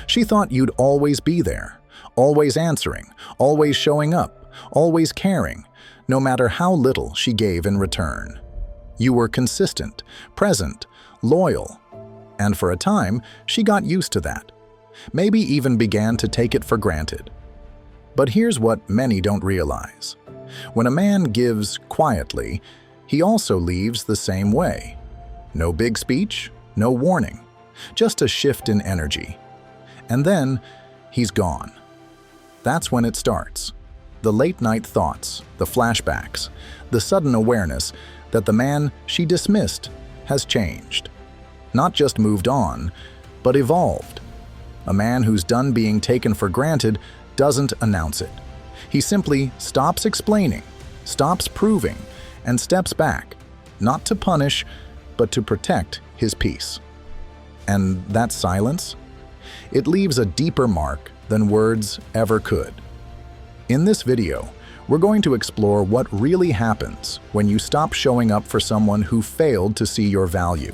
She thought you'd always be there, always answering, always showing up, always caring, no matter how little she gave in return. You were consistent, present, loyal, and for a time, she got used to that. Maybe even began to take it for granted. But here's what many don't realize. When a man gives quietly, he also leaves the same way. No big speech, no warning, just a shift in energy. And then, he's gone. That's when it starts. The late-night thoughts, the flashbacks, the sudden awareness that the man she dismissed has changed. Not just moved on, but evolved. A man who's done being taken for granted doesn't announce it. He simply stops explaining, stops proving, and steps back, not to punish, but to protect his peace. And that silence? It leaves a deeper mark than words ever could. In this video, we're going to explore what really happens when you stop showing up for someone who failed to see your value.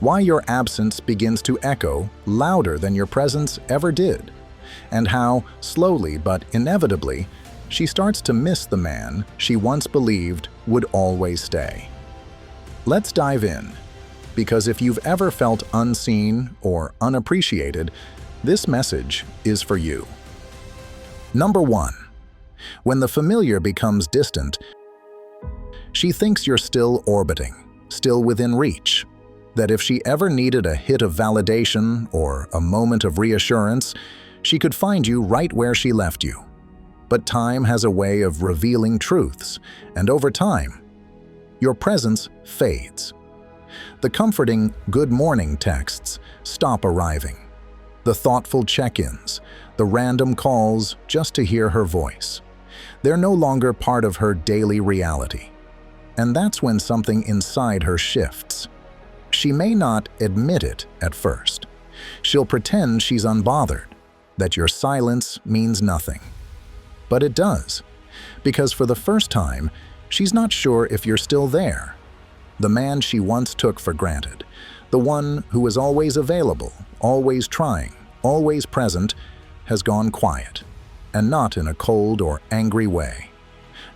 Why your absence begins to echo louder than your presence ever did, and how, slowly but inevitably, she starts to miss the man she once believed would always stay. Let's dive in, because if you've ever felt unseen or unappreciated, this message is for you. Number 1. When the familiar becomes distant, she thinks you're still orbiting, still within reach, that if she ever needed a hit of validation or a moment of reassurance, she could find you right where she left you. But time has a way of revealing truths, and over time, your presence fades. The comforting good morning texts stop arriving. The thoughtful check-ins, the random calls just to hear her voice. They're no longer part of her daily reality. And that's when something inside her shifts. She may not admit it at first. She'll pretend she's unbothered, that your silence means nothing. But it does, because for the first time, she's not sure if you're still there. The man she once took for granted, the one who was always available, always trying, always present, has gone quiet, and not in a cold or angry way.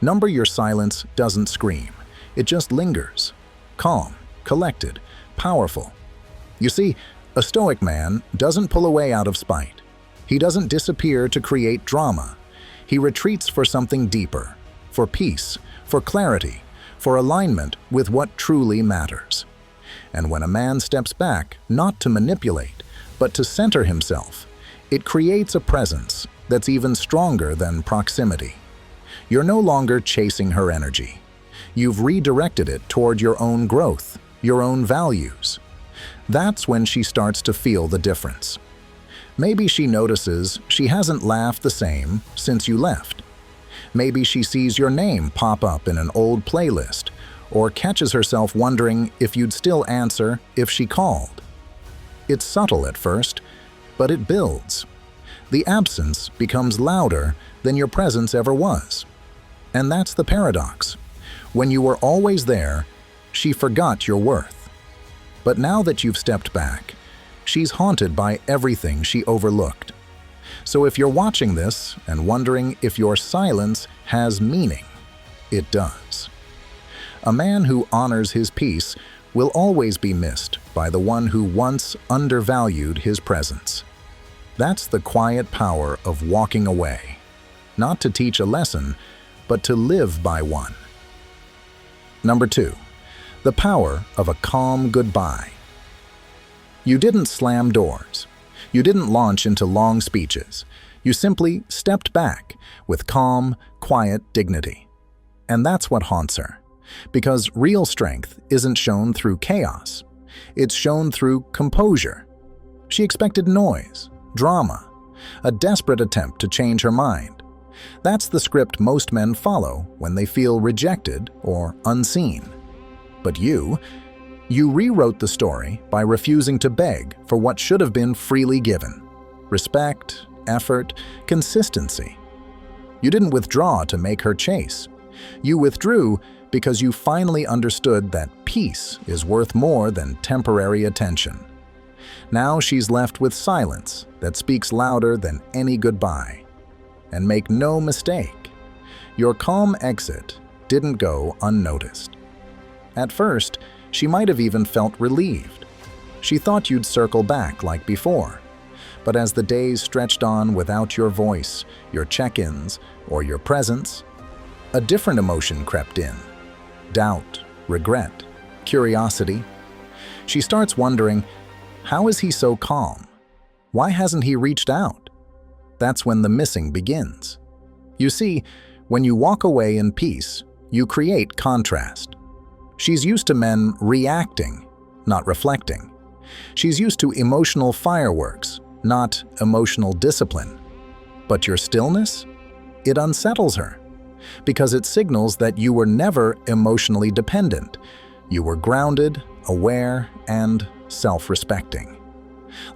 Your silence doesn't scream. It just lingers, calm, collected, powerful. You see, a Stoic man doesn't pull away out of spite. He doesn't disappear to create drama. He retreats for something deeper, for peace, for clarity, for alignment with what truly matters. And when a man steps back, not to manipulate, but to center himself, it creates a presence that's even stronger than proximity. You're no longer chasing her energy. You've redirected it toward your own growth, your own values. That's when she starts to feel the difference. Maybe she notices she hasn't laughed the same since you left. Maybe she sees your name pop up in an old playlist, or catches herself wondering if you'd still answer if she called. It's subtle at first, but it builds. The absence becomes louder than your presence ever was. And that's the paradox. When you were always there, she forgot your worth. But now that you've stepped back, she's haunted by everything she overlooked. So if you're watching this and wondering if your silence has meaning, it does. A man who honors his peace will always be missed by the one who once undervalued his presence. That's the quiet power of walking away, not to teach a lesson, but to live by one. Number 2, the power of a calm goodbye. You didn't slam doors. You didn't launch into long speeches. You simply stepped back with calm, quiet dignity. And that's what haunts her. Because real strength isn't shown through chaos. It's shown through composure. She expected noise, drama, a desperate attempt to change her mind. That's the script most men follow when they feel rejected or unseen. But you rewrote the story by refusing to beg for what should have been freely given. Respect, effort, consistency. You didn't withdraw to make her chase. You withdrew because you finally understood that peace is worth more than temporary attention. Now she's left with silence that speaks louder than any goodbye. And make no mistake, your calm exit didn't go unnoticed. At first, she might have even felt relieved. She thought you'd circle back like before. But as the days stretched on without your voice, your check-ins, or your presence, a different emotion crept in. Doubt, regret, curiosity. She starts wondering, how is he so calm? Why hasn't he reached out? That's when the missing begins. You see, when you walk away in peace, you create contrast. She's used to men reacting, not reflecting. She's used to emotional fireworks, not emotional discipline. But your stillness? It unsettles her, because it signals that you were never emotionally dependent. You were grounded, aware, and self-respecting.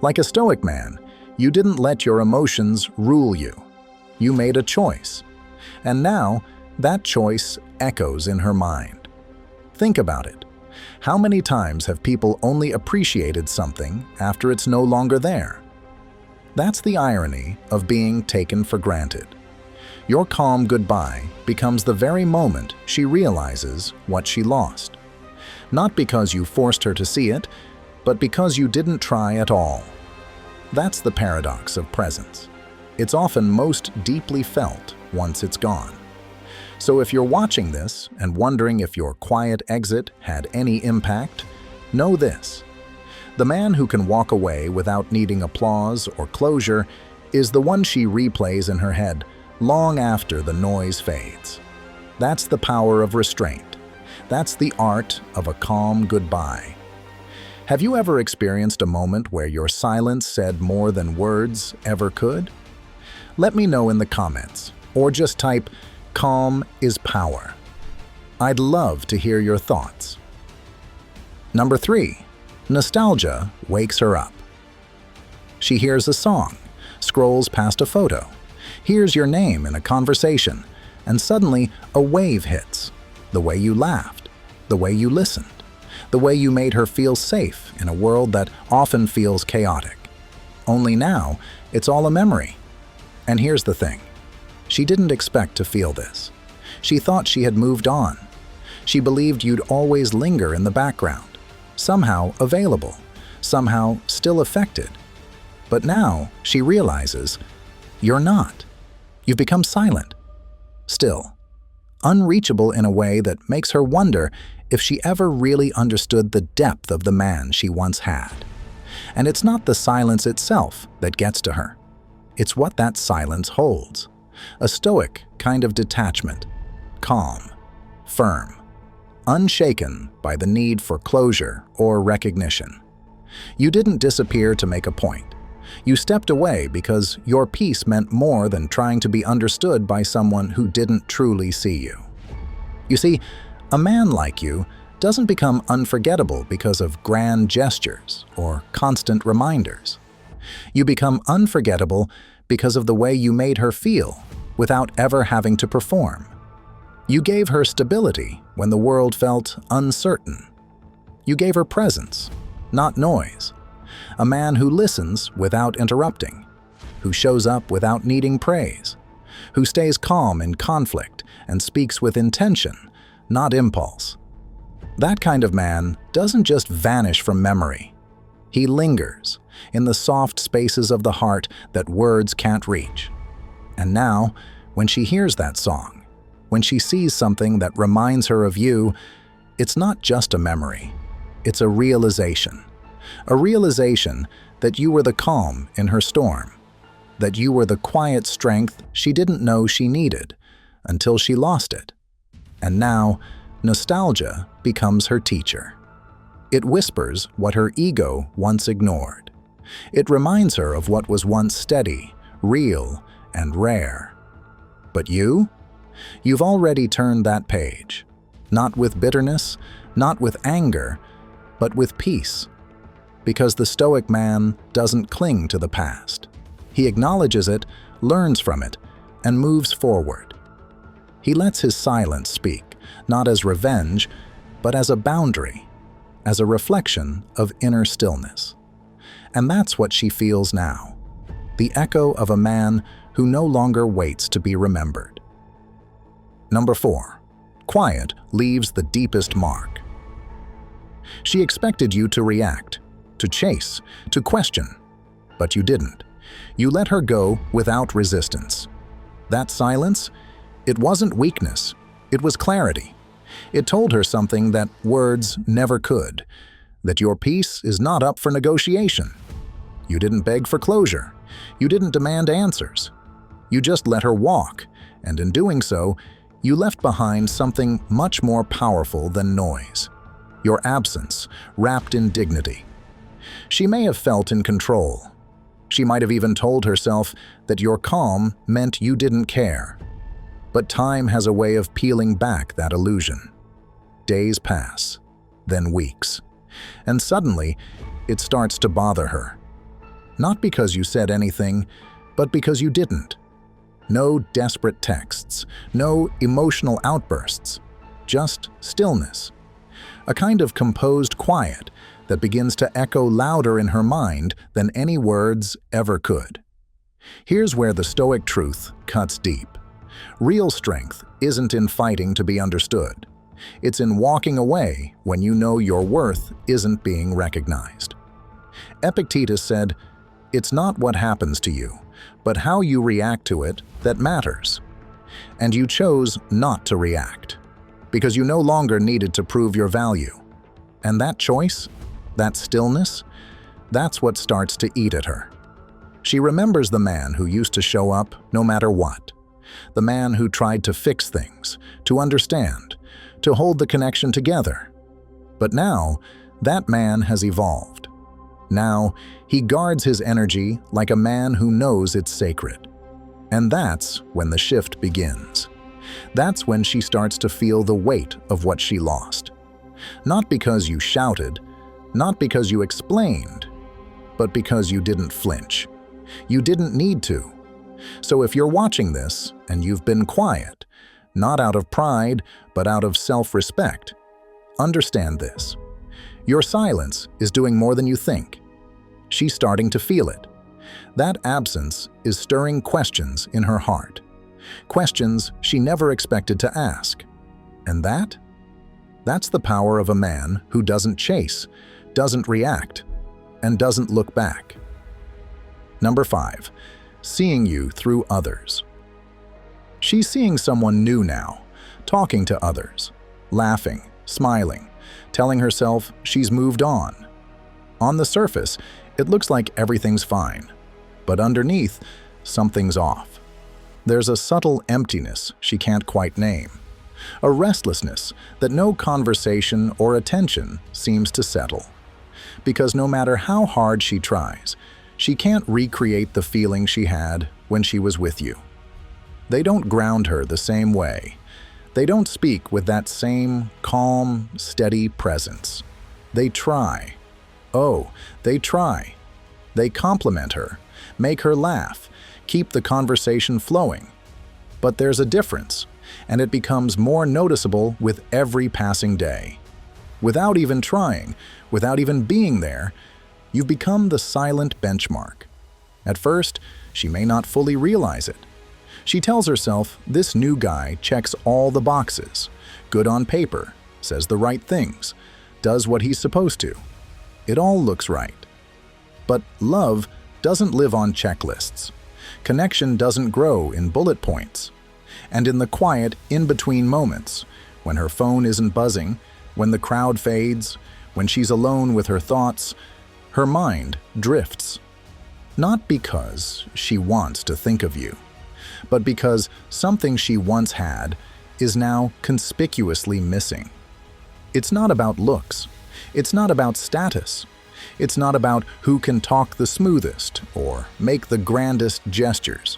Like a Stoic man, you didn't let your emotions rule you. You made a choice. And now, that choice echoes in her mind. Think about it. How many times have people only appreciated something after it's no longer there? That's the irony of being taken for granted. Your calm goodbye becomes the very moment she realizes what she lost. Not because you forced her to see it, but because you didn't try at all. That's the paradox of presence. It's often most deeply felt once it's gone. So if you're watching this and wondering if your quiet exit had any impact, know this. The man who can walk away without needing applause or closure is the one she replays in her head long after the noise fades. That's the power of restraint. That's the art of a calm goodbye. Have you ever experienced a moment where your silence said more than words ever could? Let me know in the comments, or just type, "Calm is power." I'd love to hear your thoughts. Number 3. Nostalgia wakes her up. She hears a song, scrolls past a photo, hears your name in a conversation, and suddenly a wave hits. The way you laughed, the way you listened, the way you made her feel safe in a world that often feels chaotic. Only now, it's all a memory. And here's the thing. She didn't expect to feel this. She thought she had moved on. She believed you'd always linger in the background, somehow available, somehow still affected. But now she realizes you're not. You've become silent, still, unreachable in a way that makes her wonder if she ever really understood the depth of the man she once had. And it's not the silence itself that gets to her. It's what that silence holds. A stoic kind of detachment, calm, firm, unshaken by the need for closure or recognition. You didn't disappear to make a point. You stepped away because your peace meant more than trying to be understood by someone who didn't truly see you. You see, a man like you doesn't become unforgettable because of grand gestures or constant reminders. You become unforgettable because of the way you made her feel without ever having to perform. You gave her stability when the world felt uncertain. You gave her presence, not noise. A man who listens without interrupting, who shows up without needing praise, who stays calm in conflict and speaks with intention, not impulse. That kind of man doesn't just vanish from memory. He lingers in the soft spaces of the heart that words can't reach. And now, when she hears that song, when she sees something that reminds her of you, it's not just a memory, it's a realization. A realization that you were the calm in her storm, that you were the quiet strength she didn't know she needed until she lost it. And now, nostalgia becomes her teacher. It whispers what her ego once ignored. It reminds her of what was once steady, real, and rare. But you? You've already turned that page. Not with bitterness, not with anger, but with peace. Because the Stoic man doesn't cling to the past. He acknowledges it, learns from it, and moves forward. He lets his silence speak, not as revenge, but as a boundary, as a reflection of inner stillness. And that's what she feels now. The echo of a man who no longer waits to be remembered. Number 4. Quiet leaves the deepest mark. She expected you to react, to chase, to question, but you didn't. You let her go without resistance. That silence, it wasn't weakness, it was clarity. It told her something that words never could, that your peace is not up for negotiation. You didn't beg for closure. You didn't demand answers. You just let her walk, and in doing so, you left behind something much more powerful than noise. Your absence, wrapped in dignity. She may have felt in control. She might have even told herself that your calm meant you didn't care. But time has a way of peeling back that illusion. Days pass, then weeks, and suddenly it starts to bother her. Not because you said anything, but because you didn't. No desperate texts, no emotional outbursts, just stillness. A kind of composed quiet that begins to echo louder in her mind than any words ever could. Here's where the Stoic truth cuts deep. Real strength isn't in fighting to be understood. It's in walking away when you know your worth isn't being recognized. Epictetus said, "It's not what happens to you, but how you react to it that matters." And you chose not to react, because you no longer needed to prove your value. And that choice, that stillness, that's what starts to eat at her. She remembers the man who used to show up no matter what. The man who tried to fix things, to understand, to hold the connection together. But now, that man has evolved. Now, he guards his energy like a man who knows it's sacred. And that's when the shift begins. That's when she starts to feel the weight of what she lost. Not because you shouted, not because you explained, but because you didn't flinch. You didn't need to. So if you're watching this and you've been quiet, not out of pride, but out of self-respect, understand this. Your silence is doing more than you think. She's starting to feel it. That absence is stirring questions in her heart. Questions she never expected to ask. And that's the power of a man who doesn't chase, doesn't react, and doesn't look back. Number 5. Seeing you through others. She's seeing someone new now, talking to others, laughing, smiling, telling herself she's moved on. On the surface, it looks like everything's fine, but underneath, something's off. There's a subtle emptiness she can't quite name, a restlessness that no conversation or attention seems to settle. Because no matter how hard she tries, she can't recreate the feeling she had when she was with you. They don't ground her the same way. They don't speak with that same calm, steady presence. They try. Oh, they try. They compliment her, make her laugh, keep the conversation flowing. But there's a difference, and it becomes more noticeable with every passing day. Without even trying, without even being there, you've become the silent benchmark. At first, she may not fully realize it. She tells herself this new guy checks all the boxes, good on paper, says the right things, does what he's supposed to. It all looks right. But love doesn't live on checklists. Connection doesn't grow in bullet points. And in the quiet, in-between moments, when her phone isn't buzzing, when the crowd fades, when she's alone with her thoughts, her mind drifts. Not because she wants to think of you, but because something she once had is now conspicuously missing. It's not about looks. It's not about status. It's not about who can talk the smoothest or make the grandest gestures.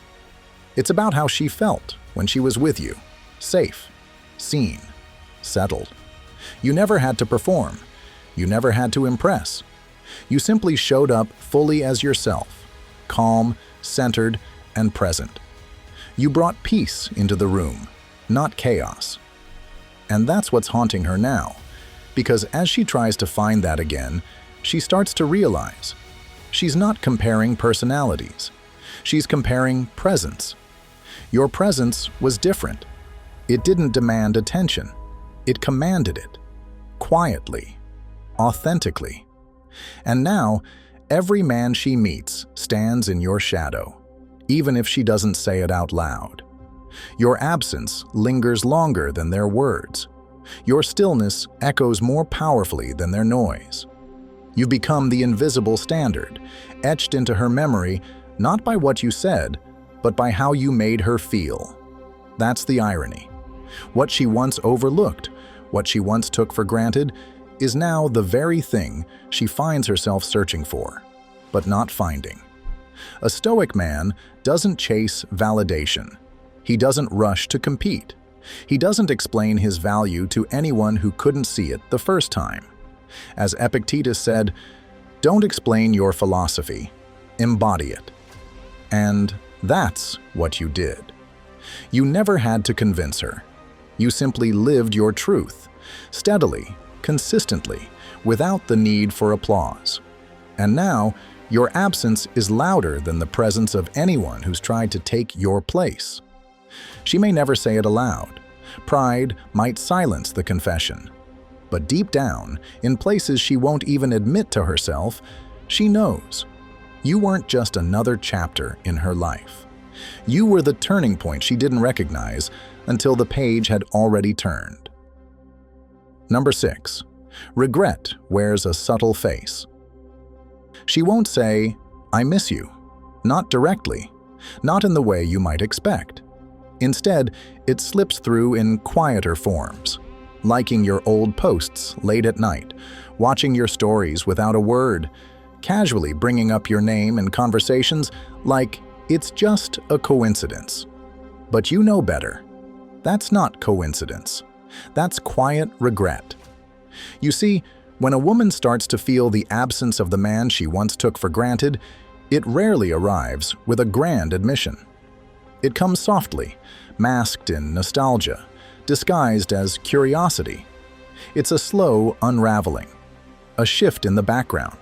It's about how she felt when she was with you, safe, seen, settled. You never had to perform. You never had to impress. You simply showed up fully as yourself, calm, centered, and present. You brought peace into the room, not chaos. And that's what's haunting her now, because as she tries to find that again, she starts to realize She's not comparing personalities. She's comparing presence. Your presence was different. It didn't demand attention. It commanded it, quietly, authentically. And now, every man she meets stands in your shadow, even if she doesn't say it out loud. Your absence lingers longer than their words. Your stillness echoes more powerfully than their noise. You've become the invisible standard, etched into her memory not by what you said, but by how you made her feel. That's the irony. What she once overlooked, what she once took for granted, is now the very thing she finds herself searching for, but not finding. A Stoic man doesn't chase validation. He doesn't rush to compete. He doesn't explain his value to anyone who couldn't see it the first time. As Epictetus said, "Don't explain your philosophy, embody it." And that's what you did. You never had to convince her. You simply lived your truth, steadily, consistently, without the need for applause. And now, your absence is louder than the presence of anyone who's tried to take your place. She may never say it aloud. Pride might silence the confession. But deep down, in places she won't even admit to herself, she knows. You weren't just another chapter in her life. You were the turning point she didn't recognize until the page had already turned. Number 6. Regret wears a subtle face. She won't say, "I miss you," not directly, not in the way you might expect. Instead, it slips through in quieter forms, liking your old posts late at night, watching your stories without a word, casually bringing up your name in conversations like it's just a coincidence. But you know better. That's not coincidence. That's quiet regret. You see, when a woman starts to feel the absence of the man she once took for granted, it rarely arrives with a grand admission. It comes softly, masked in nostalgia, disguised as curiosity. It's a slow unraveling, a shift in the background.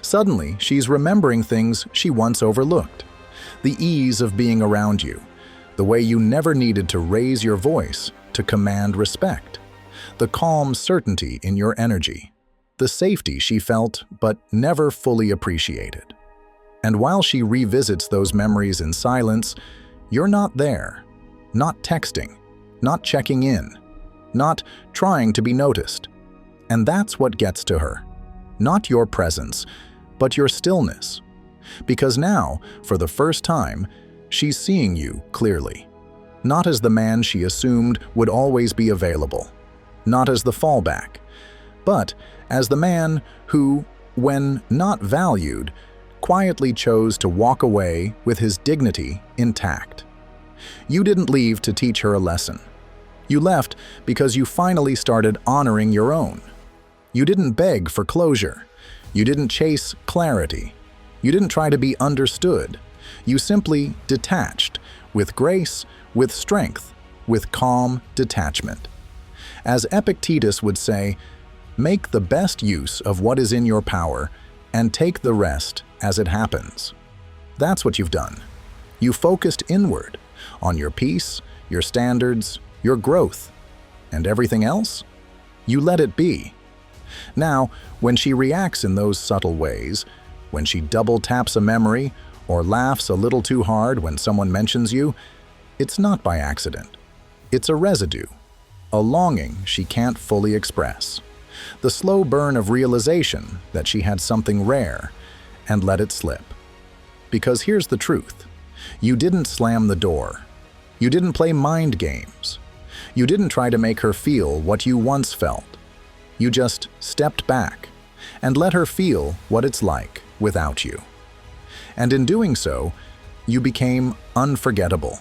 Suddenly, she's remembering things she once overlooked. The ease of being around you, the way you never needed to raise your voice to command respect, the calm certainty in your energy, the safety she felt but never fully appreciated. And while she revisits those memories in silence, you're not there, not texting, not checking in, not trying to be noticed. And that's what gets to her. Not your presence, but your stillness. Because now, for the first time, she's seeing you clearly. Not as the man she assumed would always be available. Not as the fallback. But as the man who, when not valued, quietly chose to walk away with his dignity intact. You didn't leave to teach her a lesson. You left because you finally started honoring your own. You didn't beg for closure. You didn't chase clarity. You didn't try to be understood. You simply detached, with grace, with strength, with calm detachment. As Epictetus would say, make the best use of what is in your power and take the rest as it happens. That's what you've done. You focused inward, on your peace, your standards, your growth, and everything else? You let it be. Now, when she reacts in those subtle ways, when she double taps a memory or laughs a little too hard when someone mentions you, it's not by accident. It's a residue, a longing she can't fully express, the slow burn of realization that she had something rare and let it slip. Because here's the truth. You didn't slam the door. You didn't play mind games. You didn't try to make her feel what you once felt. You just stepped back and let her feel what it's like without you. And in doing so, you became unforgettable.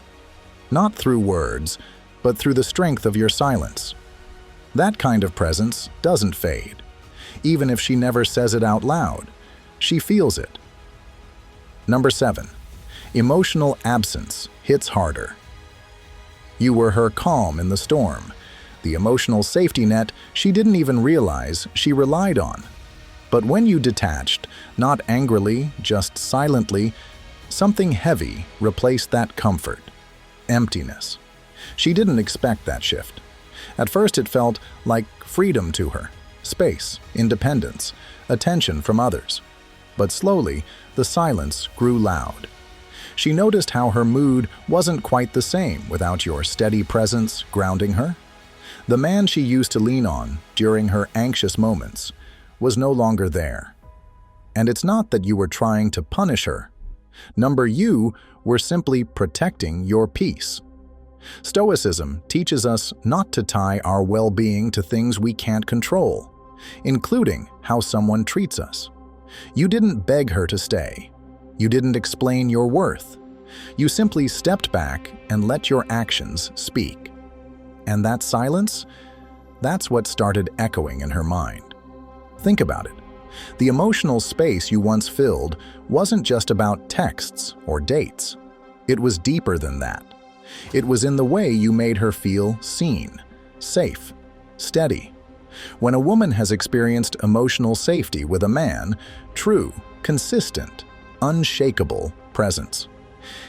Not through words, but through the strength of your silence. That kind of presence doesn't fade. Even if she never says it out loud, she feels it. Number 7. Emotional absence hits harder. You were her calm in the storm, the emotional safety net she didn't even realize she relied on. But when you detached, Not angrily, just silently, something heavy replaced that comfort. Emptiness. She didn't expect that shift. At first it felt like freedom to her, space, independence, attention from others. But slowly, the silence grew loud. She noticed how her mood wasn't quite the same without your steady presence grounding her. The man she used to lean on during her anxious moments was no longer there. And it's not that you were trying to punish her. You were simply protecting your peace. Stoicism teaches us not to tie our well-being to things we can't control, including how someone treats us. You didn't beg her to stay. You didn't explain your worth. You simply stepped back and let your actions speak. And that silence, that's what started echoing in her mind. Think about it. The emotional space you once filled wasn't just about texts or dates. It was deeper than that. It was in the way you made her feel seen, safe, steady. When a woman has experienced emotional safety with a man, true, consistent, unshakable presence,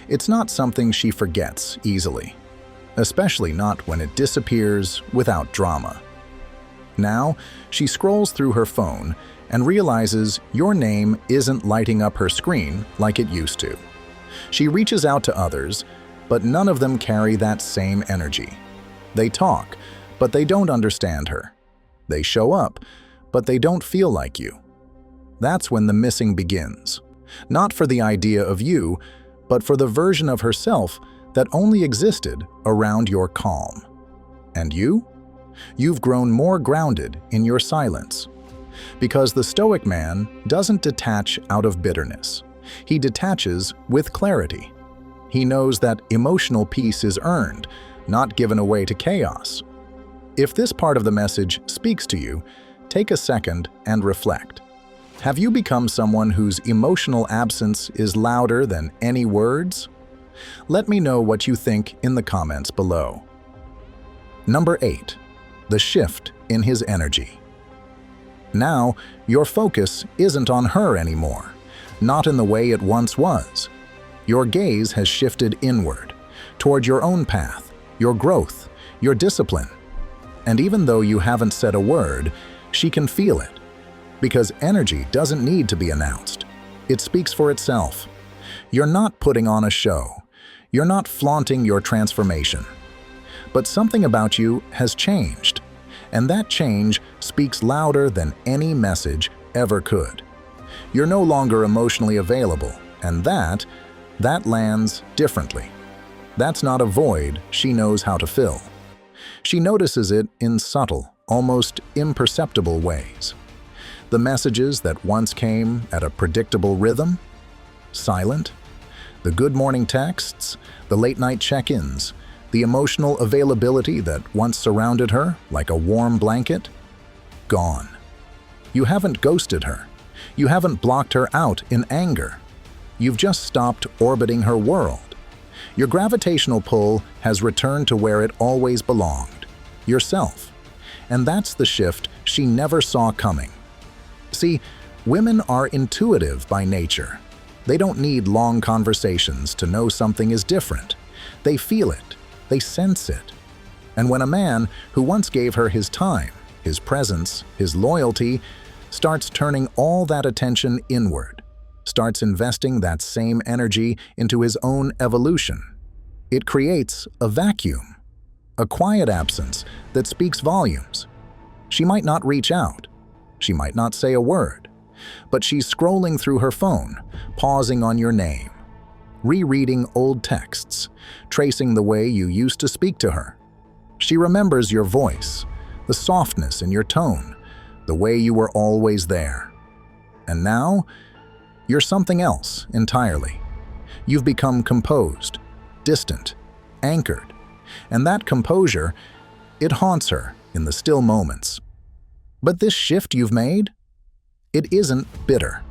it's not something she forgets easily, especially not when it disappears without drama. Now, she scrolls through her phone and realizes your name isn't lighting up her screen like it used to. She reaches out to others, but none of them carry that same energy. They talk, but they don't understand her. They show up, but they don't feel like you. That's when the missing begins. Not for the idea of you, but for the version of herself that only existed around your calm. And you? You've grown more grounded in your silence. Because the Stoic man doesn't detach out of bitterness. He detaches with clarity. He knows that emotional peace is earned, not given away to chaos. If this part of the message speaks to you, take a second and reflect. Have you become someone whose emotional absence is louder than any words? Let me know what you think in the comments below. Number 8. The shift in his energy. Now, your focus isn't on her anymore, not in the way it once was. Your gaze has shifted inward, toward your own path, your growth, your discipline. And even though you haven't said a word, she can feel it. Because energy doesn't need to be announced. It speaks for itself. You're not putting on a show. You're not flaunting your transformation. But something about you has changed. And that change speaks louder than any message ever could. You're no longer emotionally available, and that lands differently. That's not a void she knows how to fill. She notices it in subtle, almost imperceptible ways. The messages that once came at a predictable rhythm, silent. The good morning texts, the late-night check-ins, the emotional availability that once surrounded her like a warm blanket, gone. You haven't ghosted her. You haven't blocked her out in anger. You've just stopped orbiting her world. Your gravitational pull has returned to where it always belonged, yourself. And that's the shift she never saw coming. See, women are intuitive by nature. They don't need long conversations to know something is different. They feel it. They sense it. And when a man who once gave her his time, his presence, his loyalty, starts turning all that attention inward, starts investing that same energy into his own evolution, it creates a vacuum, a quiet absence that speaks volumes. She might not reach out. She might not say a word, but she's scrolling through her phone, pausing on your name, rereading old texts, tracing the way you used to speak to her. She remembers your voice, the softness in your tone, the way you were always there. And now, you're something else entirely. You've become composed, distant, anchored, and that composure, it haunts her in the still moments. But this shift you've made, it isn't bitter.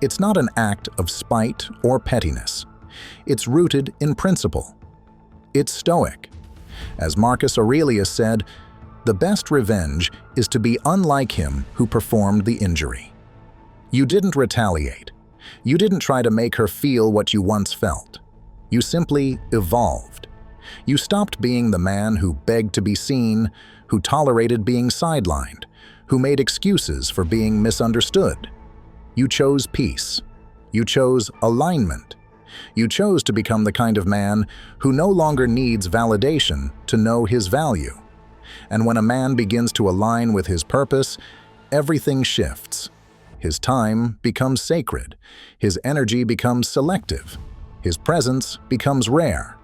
It's not an act of spite or pettiness. It's rooted in principle. It's Stoic. As Marcus Aurelius said, the best revenge is to be unlike him who performed the injury. You didn't retaliate. You didn't try to make her feel what you once felt. You simply evolved. You stopped being the man who begged to be seen, who tolerated being sidelined, who made excuses for being misunderstood. You chose peace. You chose alignment. You chose to become the kind of man who no longer needs validation to know his value. And when a man begins to align with his purpose, everything shifts. His time becomes sacred. His energy becomes selective. His presence becomes rare.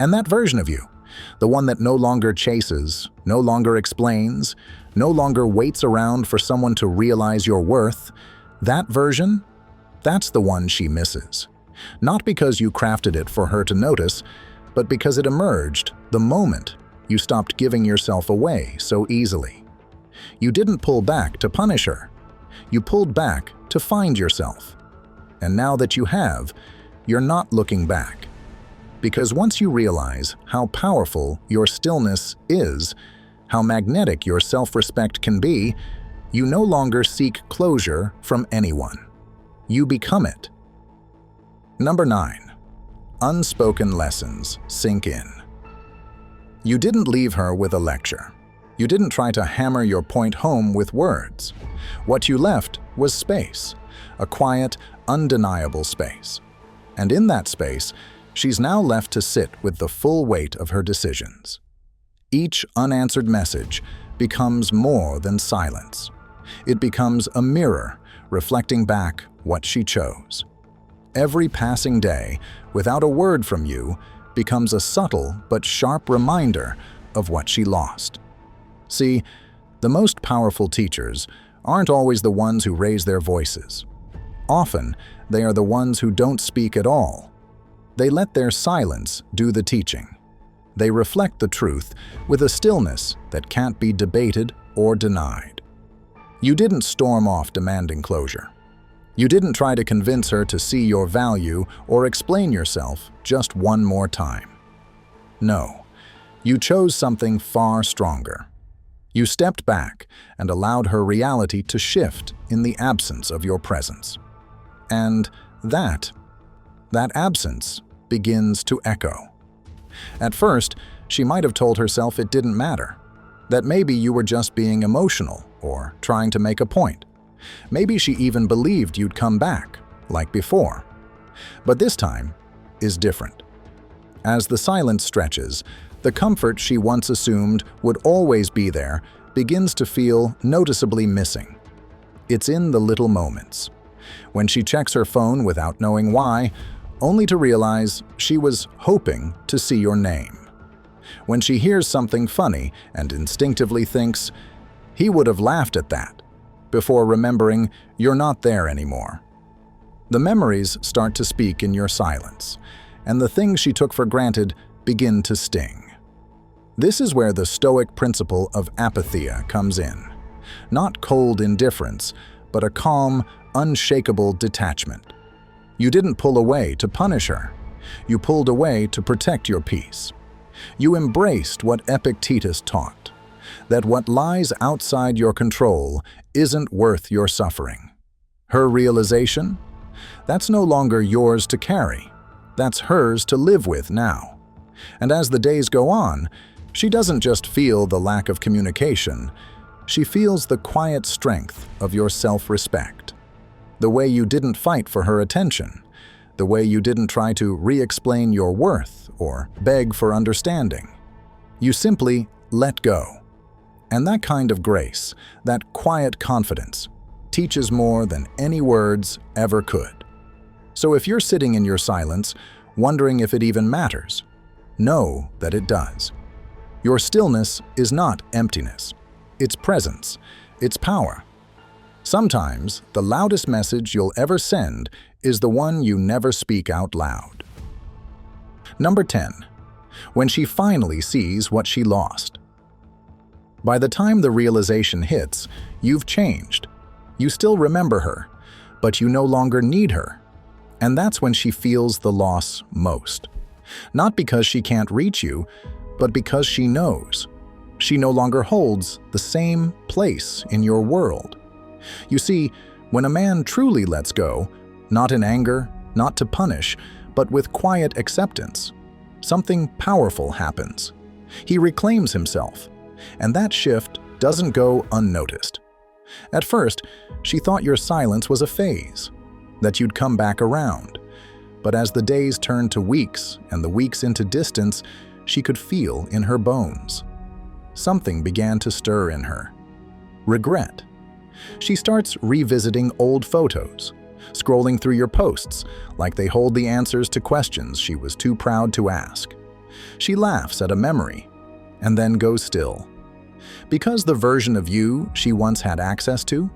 And that version of you, the one that no longer chases, no longer explains, no longer waits around for someone to realize your worth, that version, that's the one she misses. Not because you crafted it for her to notice, but because it emerged the moment you stopped giving yourself away so easily. You didn't pull back to punish her. You pulled back to find yourself. And now that you have, you're not looking back. Because once you realize how powerful your stillness is, how magnetic your self-respect can be, you no longer seek closure from anyone. You become it. Number 9. Unspoken lessons sink in. You didn't leave her with a lecture. You didn't try to hammer your point home with words. What you left was space, a quiet, undeniable space. And in that space, she's now left to sit with the full weight of her decisions. Each unanswered message becomes more than silence. It becomes a mirror reflecting back what she chose. Every passing day, without a word from you, becomes a subtle but sharp reminder of what she lost. See, the most powerful teachers aren't always the ones who raise their voices. Often, they are the ones who don't speak at all. They let their silence do the teaching. They reflect the truth with a stillness that can't be debated or denied. You didn't storm off demanding closure. You didn't try to convince her to see your value or explain yourself just one more time. No, you chose something far stronger. You stepped back and allowed her reality to shift in the absence of your presence. And that absence begins to echo. At first, she might have told herself it didn't matter, that maybe you were just being emotional or trying to make a point. Maybe she even believed you'd come back, like before. But this time is different. As the silence stretches, the comfort she once assumed would always be there begins to feel noticeably missing. It's in the little moments. When she checks her phone without knowing why, only to realize she was hoping to see your name. When she hears something funny and instinctively thinks, "He would have laughed at that," before remembering you're not there anymore. The memories start to speak in your silence, and the things she took for granted begin to sting. This is where the Stoic principle of apatheia comes in. Not cold indifference, but a calm, unshakable detachment. You didn't pull away to punish her. You pulled away to protect your peace. You embraced what Epictetus taught, that what lies outside your control isn't worth your suffering. Her realization? That's no longer yours to carry. That's hers to live with now. And as the days go on, she doesn't just feel the lack of communication, she feels the quiet strength of your self-respect. The way you didn't fight for her attention, the way you didn't try to re-explain your worth or beg for understanding. You simply let go. And that kind of grace, that quiet confidence, teaches more than any words ever could. So if you're sitting in your silence, wondering if it even matters, know that it does. Your stillness is not emptiness. It's presence. It's power. Sometimes, the loudest message you'll ever send is the one you never speak out loud. Number 10. When she finally sees what she lost. By the time the realization hits, you've changed. You still remember her, but you no longer need her. And that's when she feels the loss most. Not because she can't reach you, but because she knows. She no longer holds the same place in your world. You see, When a man truly lets go, not in anger, not to punish, but with quiet acceptance, something powerful happens. He reclaims himself, and that shift doesn't go unnoticed. At first, she thought your silence was a phase, that you'd come back around. But as the days turned to weeks and the weeks into distance, she could feel in her bones. Something began to stir in her. Regret. She starts revisiting old photos, scrolling through your posts like they hold the answers to questions she was too proud to ask. She laughs at a memory and then goes still. Because the version of you she once had access to,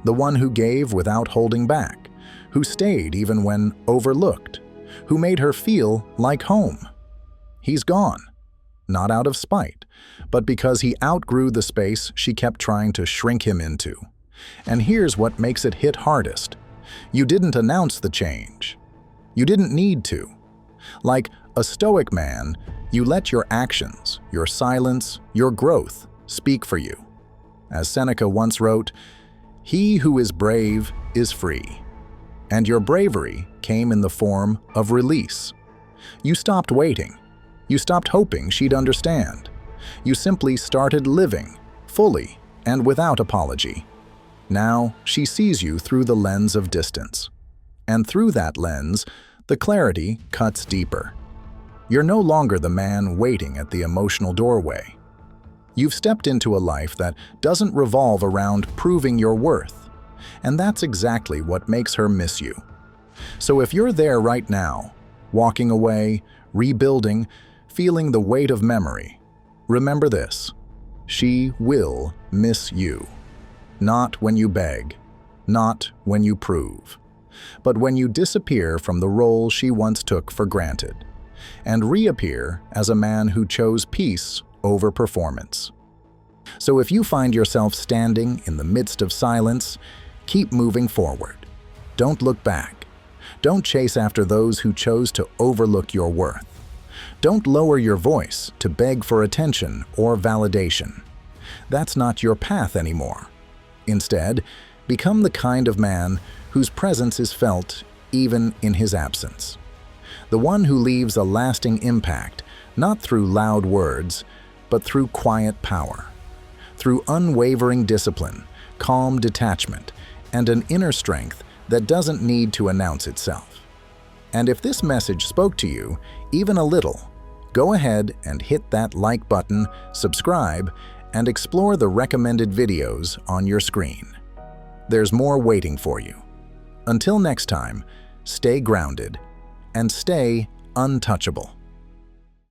the one who gave without holding back, who stayed even when overlooked, who made her feel like home, he's gone. Not out of spite, but because he outgrew the space she kept trying to shrink him into. And here's what makes it hit hardest. You didn't announce the change. You didn't need to. Like a Stoic man, you let your actions, your silence, your growth speak for you. As Seneca once wrote, "He who is brave is free." And your bravery came in the form of release. You stopped waiting. You stopped hoping she'd understand. You simply started living, fully and without apology. Now she sees you through the lens of distance. And through that lens, the clarity cuts deeper. You're no longer the man waiting at the emotional doorway. You've stepped into a life that doesn't revolve around proving your worth. And that's exactly what makes her miss you. So if you're there right now, walking away, rebuilding, feeling the weight of memory, remember this: she will miss you. Not when you beg, not when you prove, but when you disappear from the role she once took for granted, and reappear as a man who chose peace over performance. So if you find yourself standing in the midst of silence, keep moving forward. Don't look back. Don't chase after those who chose to overlook your worth. Don't lower your voice to beg for attention or validation. That's not your path anymore. Instead, become the kind of man whose presence is felt even in his absence. The one who leaves a lasting impact, not through loud words, but through quiet power. Through unwavering discipline, calm detachment, and an inner strength that doesn't need to announce itself. And if this message spoke to you, even a little, go ahead and hit that like button, subscribe, and explore the recommended videos on your screen. There's more waiting for you. Until next time, stay grounded and stay untouchable.